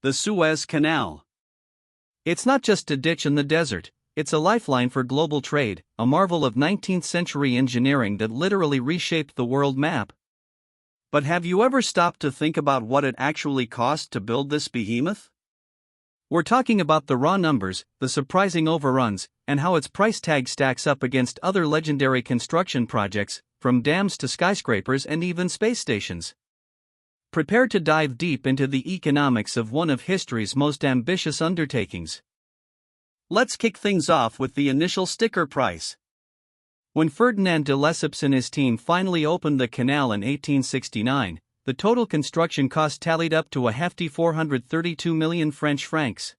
The Suez Canal. It's not just a ditch in the desert, it's a lifeline for global trade, a marvel of 19th century engineering that literally reshaped the world map. But have you ever stopped to think about what it actually cost to build this behemoth? We're talking about the raw numbers, the surprising overruns, and how its price tag stacks up against other legendary construction projects, from dams to skyscrapers and even space stations. Prepare to dive deep into the economics of one of history's most ambitious undertakings. Let's kick things off with the initial sticker price. When Ferdinand de Lesseps and his team finally opened the canal in 1869, the total construction cost tallied up to a hefty 432 million French francs.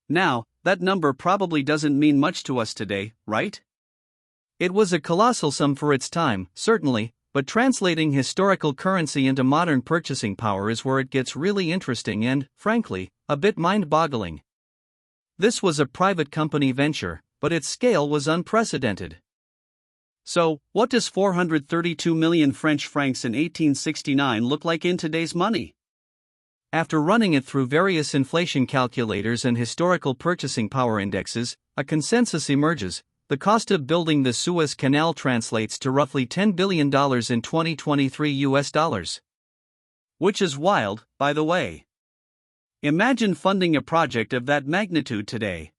Now, that number probably doesn't mean much to us today, right? It was a colossal sum for its time, certainly, but translating historical currency into modern purchasing power is where it gets really interesting and, frankly, a bit mind-boggling. This was a private company venture, but its scale was unprecedented. So, what does 432 million French francs in 1869 look like in today's money? After running it through various inflation calculators and historical purchasing power indexes, a consensus emerges. The cost of building the Suez Canal translates to roughly $10 billion in 2023 US dollars. Which is wild, by the way. Imagine funding a project of that magnitude today.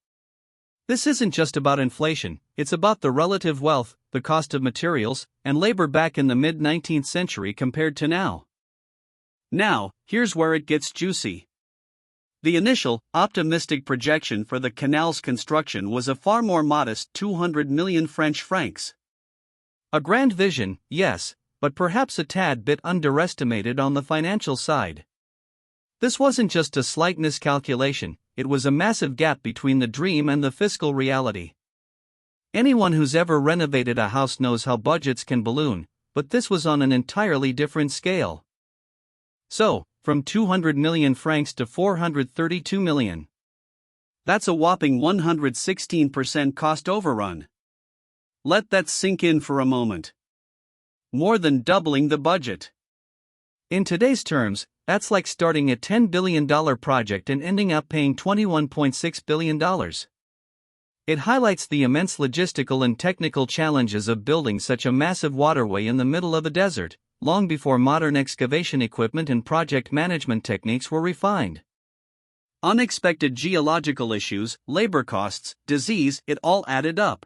This isn't just about inflation, it's about the relative wealth, the cost of materials, and labor back in the mid-19th century compared to now. Now, here's where it gets juicy. The initial, optimistic projection for the canal's construction was a far more modest 200 million French francs. A grand vision, yes, but perhaps a tad bit underestimated on the financial side. This wasn't just a slight miscalculation, it was a massive gap between the dream and the fiscal reality. Anyone who's ever renovated a house knows how budgets can balloon, but this was on an entirely different scale. So, from 200 million francs to 432 million. That's a whopping 116% cost overrun. Let that sink in for a moment. More than doubling the budget. In today's terms, that's like starting a $10 billion project and ending up paying $21.6 billion. It highlights the immense logistical and technical challenges of building such a massive waterway in the middle of a desert, long before modern excavation equipment and project management techniques were refined. Unexpected geological issues, labor costs, disease, it all added up.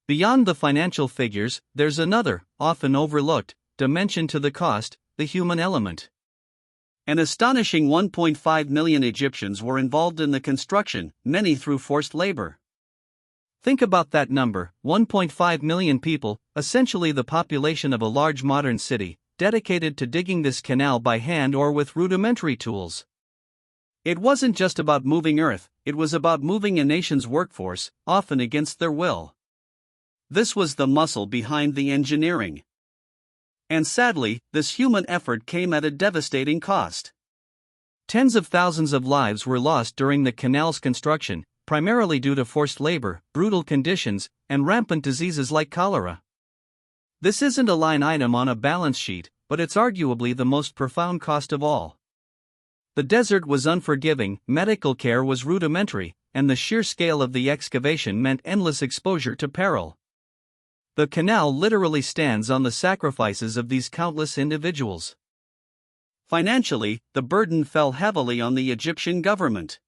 Beyond the financial figures, there's another, often overlooked, dimension to the cost: the human element. An astonishing 1.5 million Egyptians were involved in the construction, many through forced labor. Think about that number, 1.5 million people, essentially the population of a large modern city, dedicated to digging this canal by hand or with rudimentary tools. It wasn't just about moving earth, it was about moving a nation's workforce, often against their will. This was the muscle behind the engineering. And sadly, this human effort came at a devastating cost. Tens of thousands of lives were lost during the canal's construction, primarily due to forced labor, brutal conditions, and rampant diseases like cholera. This isn't a line item on a balance sheet, but it's arguably the most profound cost of all. The desert was unforgiving, medical care was rudimentary, and the sheer scale of the excavation meant endless exposure to peril. The canal literally stands on the sacrifices of these countless individuals. Financially, the burden fell heavily on the Egyptian government.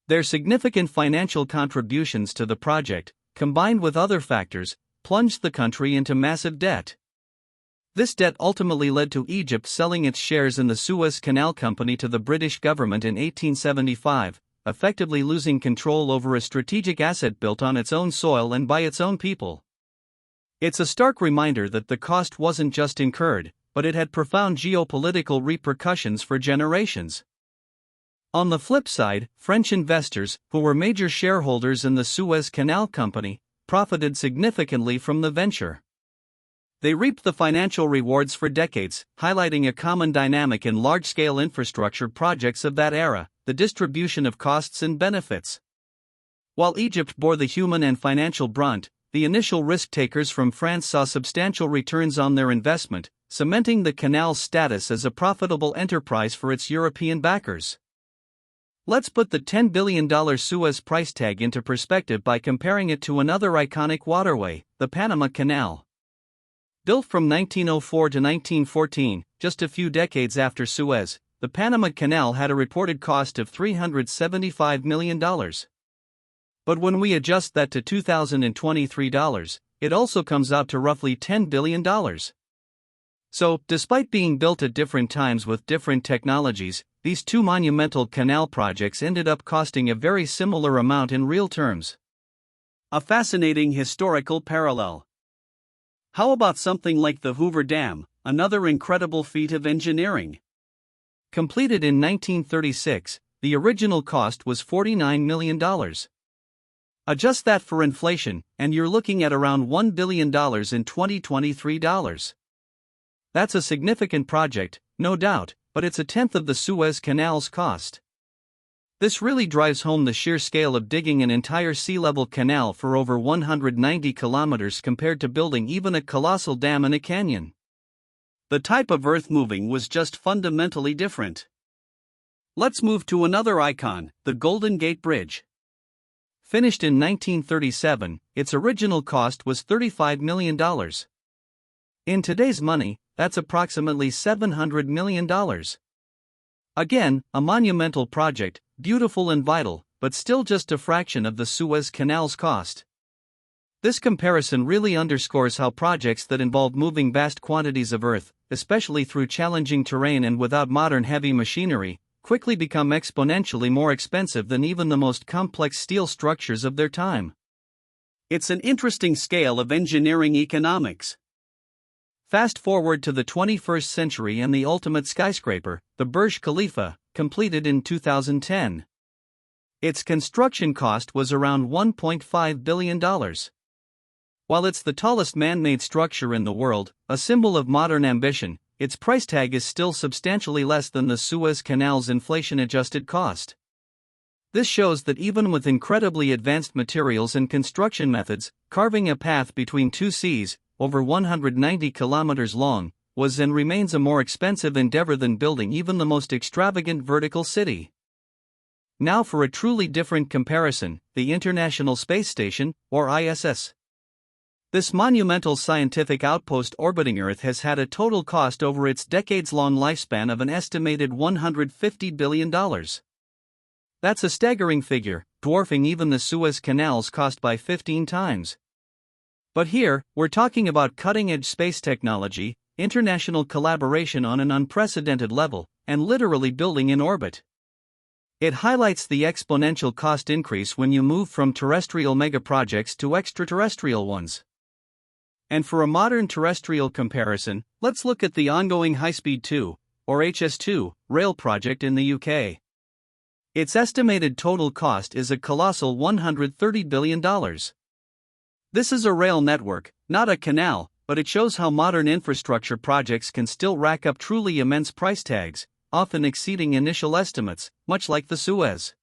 Their significant financial contributions to the project, combined with other factors, plunged the country into massive debt. This debt ultimately led to Egypt selling its shares in the Suez Canal Company to the British government in 1875, effectively losing control over a strategic asset built on its own soil and by its own people. It's a stark reminder that the cost wasn't just incurred, but it had profound geopolitical repercussions for generations. On the flip side, French investors, who were major shareholders in the Suez Canal Company, profited significantly from the venture. They reaped the financial rewards for decades, highlighting a common dynamic in large-scale infrastructure projects of that era: the distribution of costs and benefits. While Egypt bore the human and financial brunt, the initial risk-takers from France saw substantial returns on their investment, cementing the canal's status as a profitable enterprise for its European backers. Let's put the $10 billion Suez price tag into perspective by comparing it to another iconic waterway, the Panama Canal. Built from 1904 to 1914, just a few decades after Suez, the Panama Canal had a reported cost of $375 million. But when we adjust that to 2023 dollars, it also comes out to roughly $10 billion. So, despite being built at different times with different technologies, these two monumental canal projects ended up costing a very similar amount in real terms. A fascinating historical parallel. How about something like the Hoover Dam, another incredible feat of engineering? Completed in 1936, the original cost was $49 million. Adjust that for inflation, and you're looking at around $1 billion in 2023 dollars. That's a significant project, no doubt, but it's a tenth of the Suez Canal's cost. This really drives home the sheer scale of digging an entire sea-level canal for over 190 kilometers compared to building even a colossal dam in a canyon. The type of earth moving was just fundamentally different. Let's move to another icon, the Golden Gate Bridge. Finished in 1937, its original cost was $35 million. In today's money, that's approximately $700 million. Again, a monumental project, beautiful and vital, but still just a fraction of the Suez Canal's cost. This comparison really underscores how projects that involve moving vast quantities of earth, especially through challenging terrain and without modern heavy machinery, quickly become exponentially more expensive than even the most complex steel structures of their time. It's an interesting scale of engineering economics. Fast forward to the 21st century and the ultimate skyscraper, the Burj Khalifa, completed in 2010. Its construction cost was around $1.5 billion. While it's the tallest man-made structure in the world, a symbol of modern ambition, its price tag is still substantially less than the Suez Canal's inflation-adjusted cost. This shows that even with incredibly advanced materials and construction methods, carving a path between two seas, over 190 kilometers long, was and remains a more expensive endeavor than building even the most extravagant vertical city. Now for a truly different comparison, the International Space Station, or ISS. This monumental scientific outpost orbiting Earth has had a total cost over its decades-long lifespan of an estimated $150 billion. That's a staggering figure, dwarfing even the Suez Canal's cost by 15 times. But here, we're talking about cutting-edge space technology, international collaboration on an unprecedented level, and literally building in orbit. It highlights the exponential cost increase when you move from terrestrial megaprojects to extraterrestrial ones. And for a modern terrestrial comparison, let's look at the ongoing High-Speed 2, or HS2, rail project in the UK. Its estimated total cost is a colossal $130 billion. This is a rail network, not a canal, but it shows how modern infrastructure projects can still rack up truly immense price tags, often exceeding initial estimates, much like the Suez.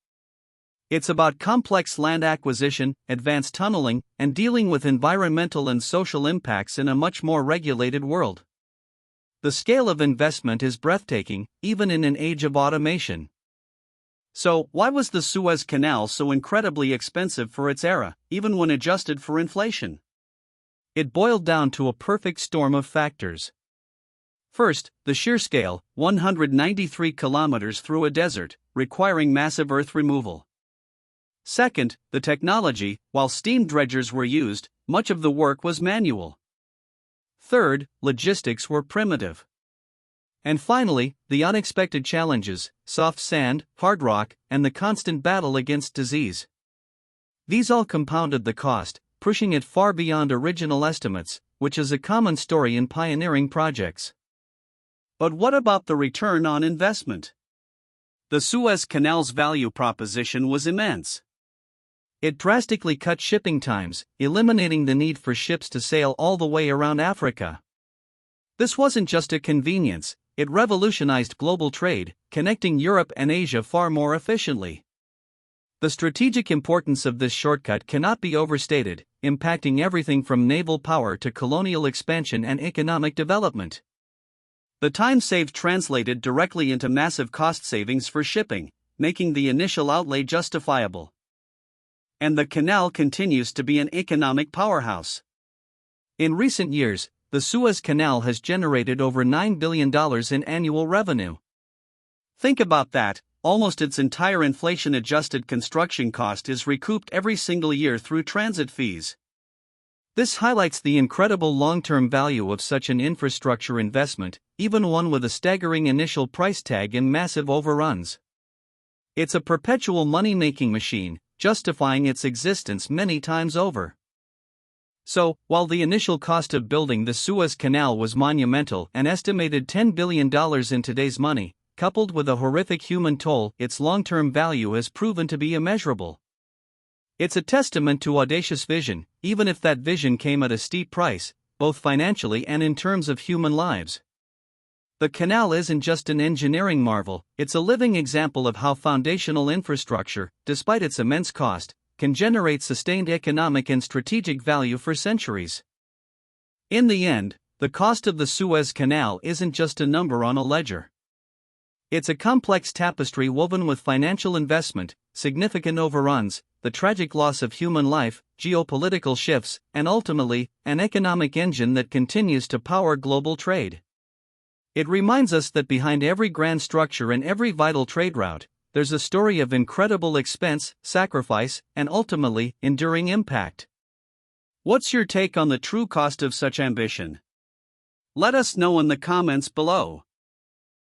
It's about complex land acquisition, advanced tunneling, and dealing with environmental and social impacts in a much more regulated world. The scale of investment is breathtaking, even in an age of automation. So, why was the Suez Canal so incredibly expensive for its era, even when adjusted for inflation? It boiled down to a perfect storm of factors. First, the sheer scale, 193 kilometers through a desert, requiring massive earth removal. Second, the technology, while steam dredgers were used, much of the work was manual. Third, logistics were primitive. And finally, the unexpected challenges, soft sand, hard rock, and the constant battle against disease. These all compounded the cost, pushing it far beyond original estimates, which is a common story in pioneering projects. But what about the return on investment? The Suez Canal's value proposition was immense. It drastically cut shipping times, eliminating the need for ships to sail all the way around Africa. This wasn't just a convenience, it revolutionized global trade, connecting Europe and Asia far more efficiently. The strategic importance of this shortcut cannot be overstated, impacting everything from naval power to colonial expansion and economic development. The time saved translated directly into massive cost savings for shipping, making the initial outlay justifiable. And the canal continues to be an economic powerhouse. In recent years, the Suez Canal has generated over $9 billion in annual revenue. Think about that, almost its entire inflation-adjusted construction cost is recouped every single year through transit fees. This highlights the incredible long-term value of such an infrastructure investment, even one with a staggering initial price tag and massive overruns. It's a perpetual money-making machine, justifying its existence many times over. So, while the initial cost of building the Suez Canal was monumental, an estimated $10 billion in today's money, coupled with a horrific human toll, its long-term value has proven to be immeasurable. It's a testament to audacious vision, even if that vision came at a steep price, both financially and in terms of human lives. The canal isn't just an engineering marvel, it's a living example of how foundational infrastructure, despite its immense cost, can generate sustained economic and strategic value for centuries. In the end, the cost of the Suez Canal isn't just a number on a ledger. It's a complex tapestry woven with financial investment, significant overruns, the tragic loss of human life, geopolitical shifts, and ultimately, an economic engine that continues to power global trade. It reminds us that behind every grand structure and every vital trade route, there's a story of incredible expense, sacrifice, and ultimately, enduring impact. What's your take on the true cost of such ambition? Let us know in the comments below.